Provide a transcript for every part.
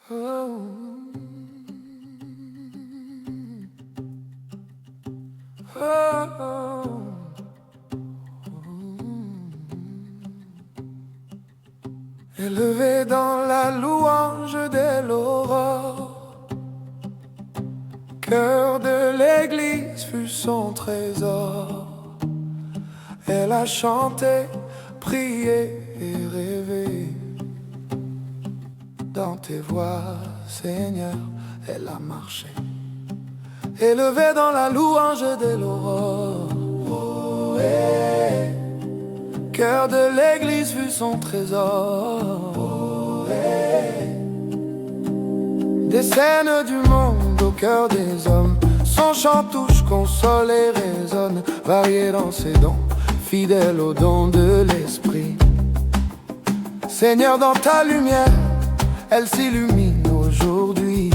Oh, oh, oh. Élevé dans la louange de l'aurore, cœur de l'église fut son trésor. Elle a chanté, prié et rêvé. Dans tes voies, Seigneur, elle a marché. Élevée dans la louange de l'aurore, oh, hey. Cœur de l'église fut son trésor, oh, hey. Des scènes du monde au cœur des hommes, son chant touche, console et résonne. Varié dans ses dons, fidèle aux dons de l'esprit. Seigneur, dans ta lumière, elle s'illumine aujourd'hui.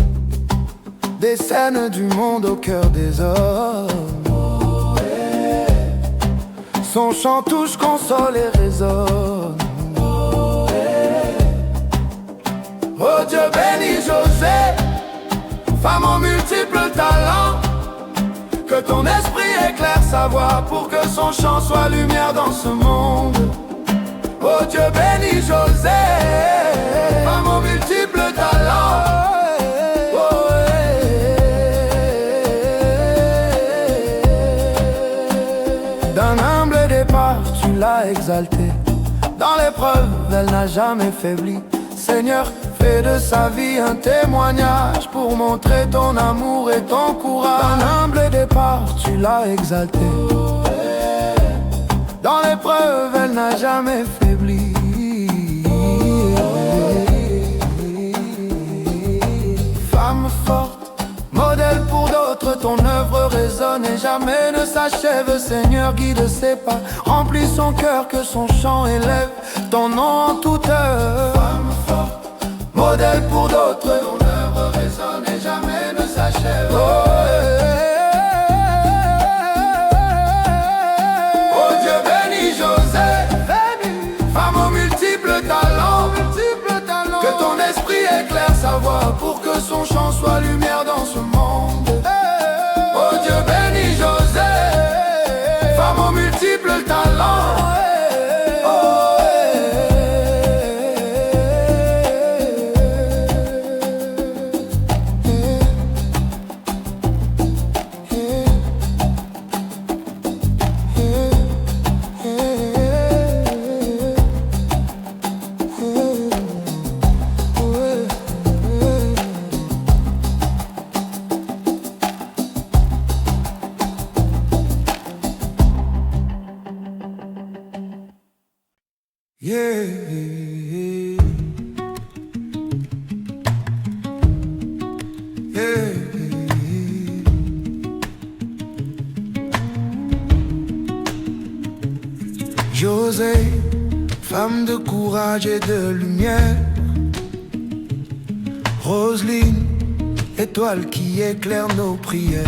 Des scènes du monde au cœur des hommes, oh, hey. Son chant touche, console et résonne, oh, hey. Oh Dieu béni José, femme aux multiples talents, que ton esprit éclaire sa voix pour que son chant soit lumière dans ce monde. Oh Dieu béni José, femme aux multiples talents, oh, hey. D'un humble départ tu l'as exaltée, dans l'épreuve elle n'a jamais faibli. Seigneur, fais de sa vie un témoignage pour montrer ton amour et ton courage. D'un humble départ tu l'as exaltée, dans l'épreuve elle n'a jamais faibli. Femme forte, modèle pour d'autres, ton œuvre résonne et jamais ne s'achève. Seigneur, guide ses pas, remplis son cœur, que son chant élève ton nom en toute heure. Femme forte, modèle pour d'autres, ton œuvre résonne et jamais ne s'achève. Oh, que ton esprit éclaire sa voix pour que son chant soit lumière dans ce monde. Oh Dieu béni José, femme aux multiples talents. Oh, yeah. Yeah. José, femme de courage et de lumière. Roselyne, étoile qui éclaire nos prières.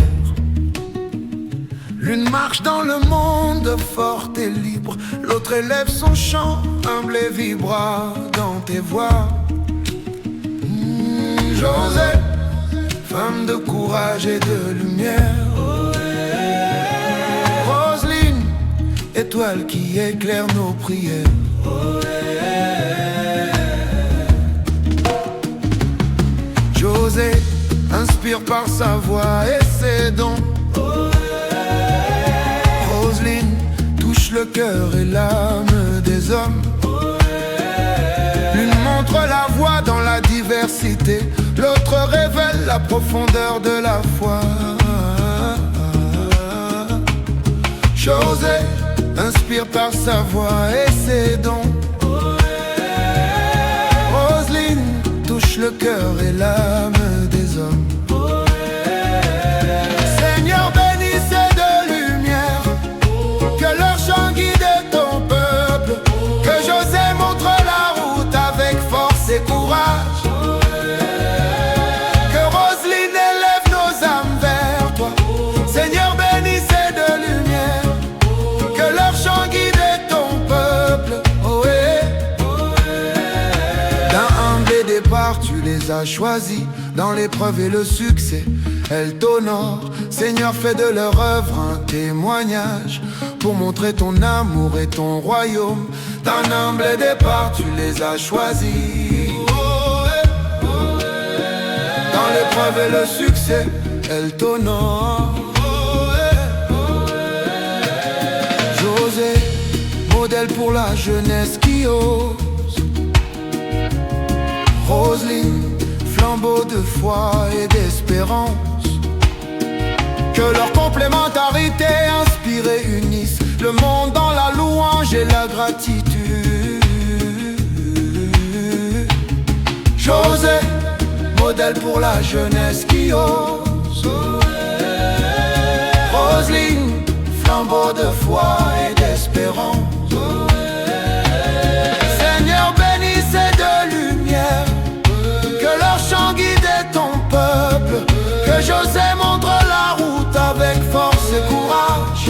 L'une marche dans le monde forte et libre, l'autre élève son chant humble et vibrant dans tes voix. José, femme de courage et de lumière. Roselyne, étoile qui éclaire nos prières. José inspire par sa voix et ses dons. Roselyne touche le cœur et l'âme des hommes. L'une montre la voie dans la diversité, l'autre révèle la profondeur de la foi. José inspire par sa voix et ses dons. Roselyne touche le cœur et l'âme des hommes. Seigneur, bénissez de lumière, que leur chant guide ton peuple, que José montre la route avec force et courage, que Roselyne élève nos âmes vers toi. Seigneur, bénissez de lumière, que leur chant guide ton peuple, oh, hey. D'un humble départ départ, tu les as choisis. Dans l'épreuve et le succès, elles t'honorent. Seigneur, fais de leur œuvre un témoignage pour montrer ton amour et ton royaume. D'un humble départ, tu les as choisis. Dans l'épreuve et le succès, elles t'honorent. José, modèle pour la jeunesse qui ose. Roselyne, flambeau de foi et d'espérance. Que leur complémentarité inspire et unisse le monde dans la louange et la gratitude. José, modèle pour la jeunesse qui ose. Roselyne, flambeau de foi et d'espérance. Seigneur, bénissez de lumière, que leur chant guide ton peuple. Que José montre la route avec force et courage.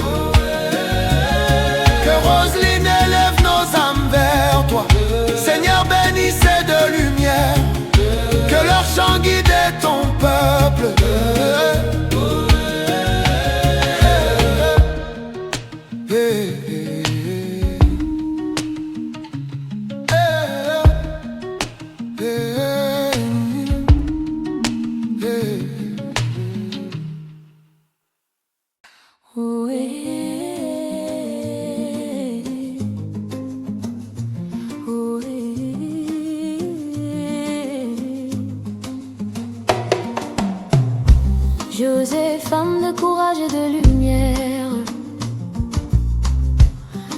Que Roselyne élève nos âmes vers toi. Seigneur, bénissez de lumière, que leur chant guide ton peuple. José, femme de courage et de lumière.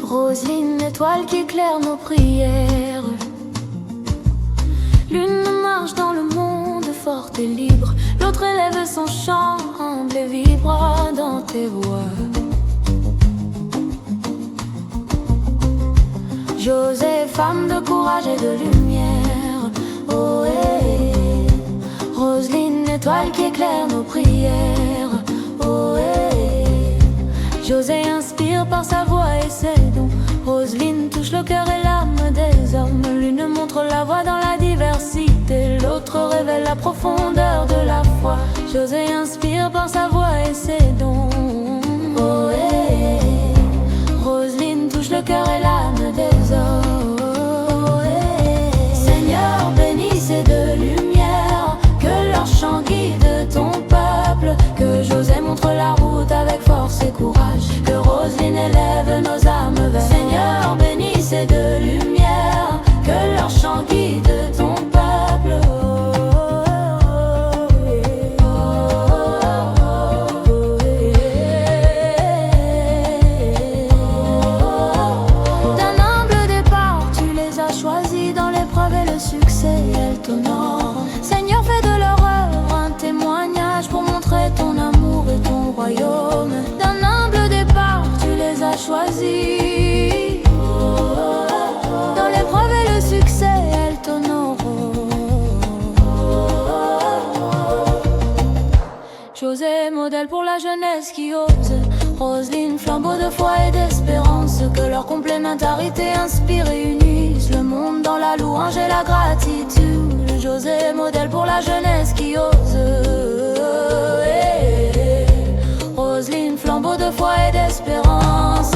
Roselyne, étoile qui éclaire nos prières. L'une marche dans le monde forte et libre, l'autre élève son chant humble et vibre dans tes voix. José, femme de courage et de lumière. Oh, Roselyne, étoile qui éclaire nos prières. Oh, José inspire par sa voix et ses dons. Roselyne touche le cœur et l'âme des hommes. L'une montre la voie dans la diversité, l'autre révèle la profondeur de la foi. José inspire par sa voix et ses dons. Oh, Roselyne touche le cœur et l'âme des hommes. Oh, Seigneur, bénissez de lumière, que leur chant guide ton peuple. Que José montre la route avec force et courage. Que Roselyne élève nos âmes vers. Seigneur, bénissez de lumière, que leur chant guide ton peuple. D'un humble départ, tu les as choisis. Dans l'épreuve et le succès, elles t'honorent. Seigneur, fais de leur œuvre un témoignage pour montrer ton amour et ton royaume. D'un humble départ, tu les as choisis. Dans l'épreuve et le succès, elles t'honorent. José, modèle pour la jeunesse qui ose. Roselyne, flambeau de foi et d'espérance. Que leur complémentarité inspire et unisse le monde dans la louange et la gratitude. José, modèle pour la jeunesse qui ose. Roselyne, flambeau de foi et d'espérance.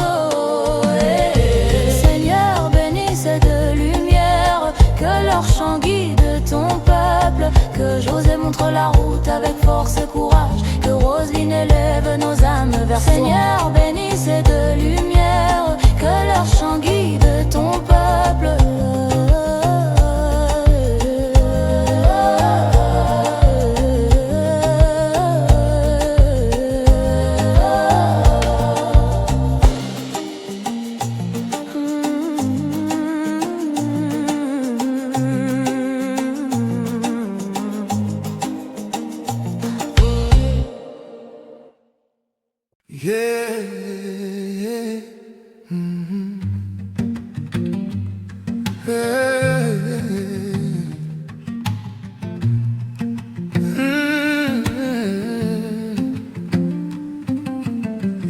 Seigneur, bénissez de lumière, que leur chant guide ton peuple. Que José montre la route avec force et courage. Que Roselyne élève nos âmes vers toi. Seigneur, bénissez de lumière, que leur chant guide ton peuple.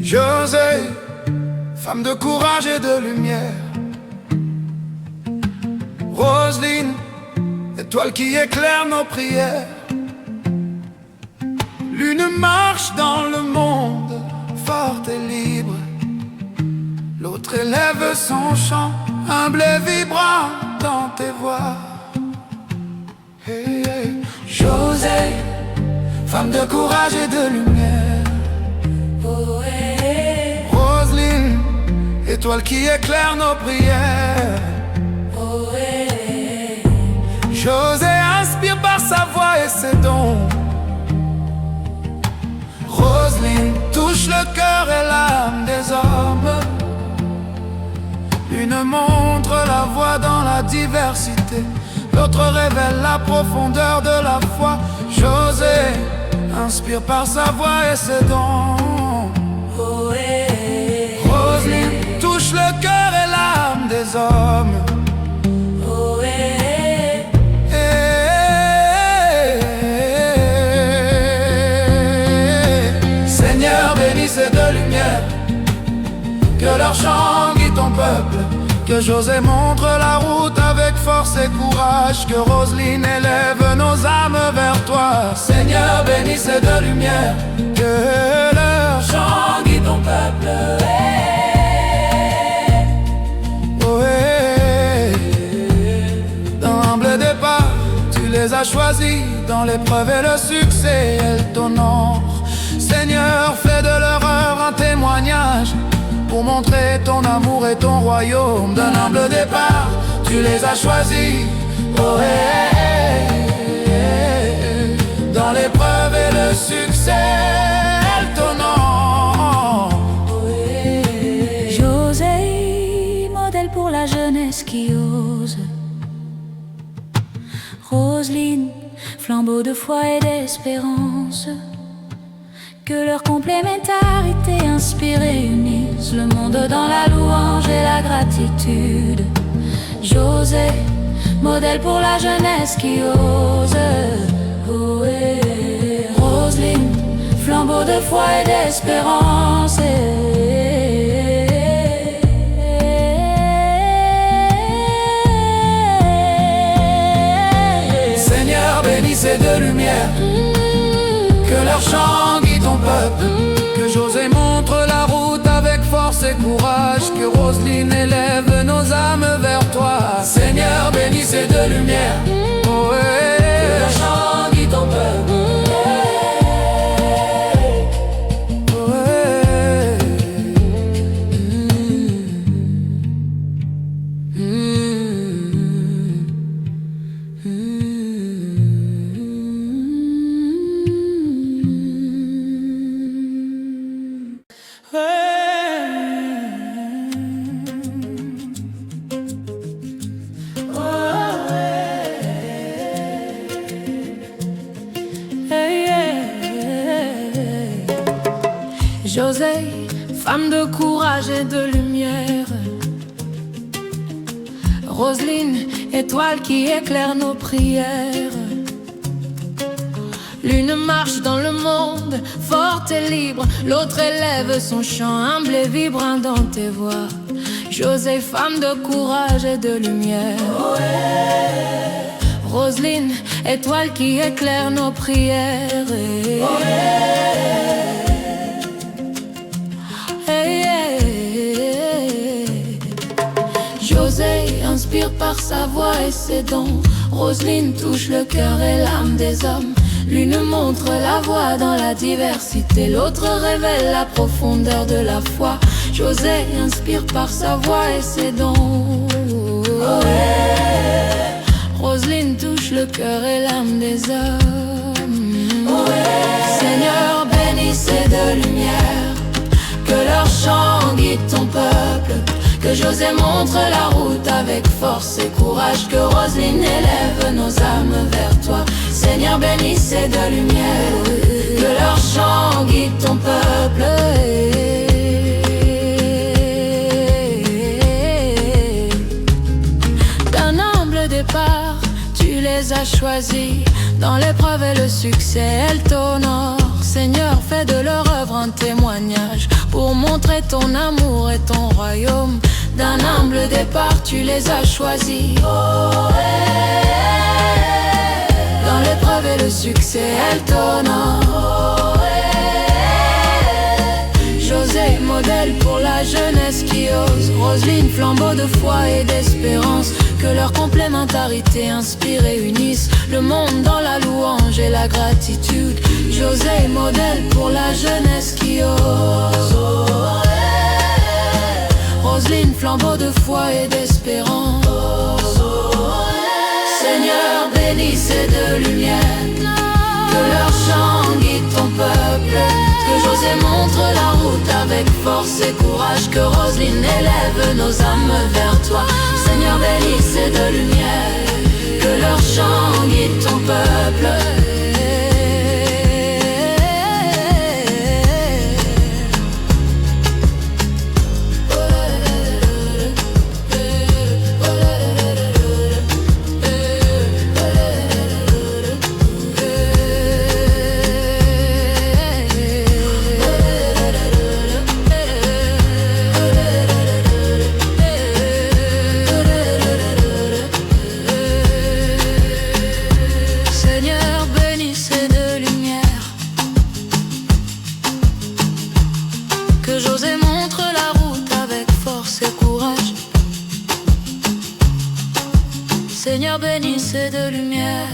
José, femme de courage et de lumière. Roselyne, étoile qui éclaire nos prières. L'une marche dans le monde, forte et libre. L'autre élève son chant, humble et vibrant dans tes voix. Hey, hey. José, femme de courage et de lumière. Oh, hey. Roselyne, étoile qui éclaire nos prières. Oh, hey. José inspire par sa voix et ses dons. Roselyne touche le cœur et l'âme des hommes. L'une montre la voie dans la diversité, l'autre révèle la profondeur de la foi. José inspire par sa voix et ses dons. Oh, hey. Roselyne touche le cœur et l'âme des hommes. Oh, hey. Seigneur, bénissez de lumière, que leur chant guide ton peuple. Que José montre la route avec force et courage. Que Roselyne élève nos âmes vers toi. Seigneur, bénissez de lumière, que leur Chant guide ton peuple. Hey. Oh, hey. Dans l'humble départ, tu les as choisis. Dans l'épreuve et le succès, elles t'honorent. Seigneur, fais de leur œuvre un témoignage pour montrer ton amour et ton royaume. D'un humble départ, tu les as choisis. Oh, hey, hey, hey. Dans l'épreuve et le succès, elles t'honorent. Oh, hey. José, modèle pour la jeunesse qui ose. Roselyne, flambeau de foi et d'espérance. Que leur complémentarité inspire et unisse le monde dans la louange et la gratitude. José, modèle pour la jeunesse qui ose. Oh, hey. Roselyne, flambeau de foi et d'espérance. Seigneur, bénissez de lumière, que leur chant guide ton peuple. Que José montre la route avec force et courage. Que Roselyne élève nos âmes vers toi. Seigneur, bénissez de lumière. Oh, hey. Que leur chant guide ton peuple. Oh, hey. José, femme de courage et de lumière. Roselyne, étoile qui éclaire nos prières. L'une marche dans le monde, forte et libre. L'autre élève son chant, humble et vibrant dans tes voix. José, femme de courage et de lumière. Oh, hey. Roselyne, étoile qui éclaire nos prières. Oh, hey. Hey, hey, hey. José inspire par sa voix et ses dons. Roselyne touche le cœur et l'âme des hommes. L'une montre la voie dans la diversité, l'autre révèle la profondeur de la foi. José inspire par sa voix et ses dons. Oh, hey. Roselyne touche le cœur et l'âme des hommes. Oh, hey. Seigneur, bénissez de lumière, que leur chant guide ton peuple. Que José montre la route avec force et courage. Que Roselyne élève nos âmes vers toi. Seigneur, bénissez de lumière, que leur chant guide ton peuple. D'un humble départ, tu les as choisis. Dans l'épreuve et le succès, elles t'honorent. Seigneur, fais de leur œuvre un témoignage pour montrer ton amour et ton royaume. D'un humble départ tu les as choisis. Dans l'épreuve et le succès elle t'honore. José, modèle pour la jeunesse qui ose. Roselyne, flambeau de foi et d'espérance. Que leur complémentarité inspire et unisse le monde dans la louange et la gratitude. José, modèle pour la jeunesse qui ose. Roselyne, flambeau de foi et d'espérance. Seigneur, bénisse et de lumière. Que leur chant guide ton peuple. Que José montre la route avec force et courage. Que Roselyne élève nos âmes vers toi. Seigneur, bénisse et de lumière. Que leur chant guide ton peuple. Que José montre la route avec force et courage. Seigneur, bénisse et de lumière.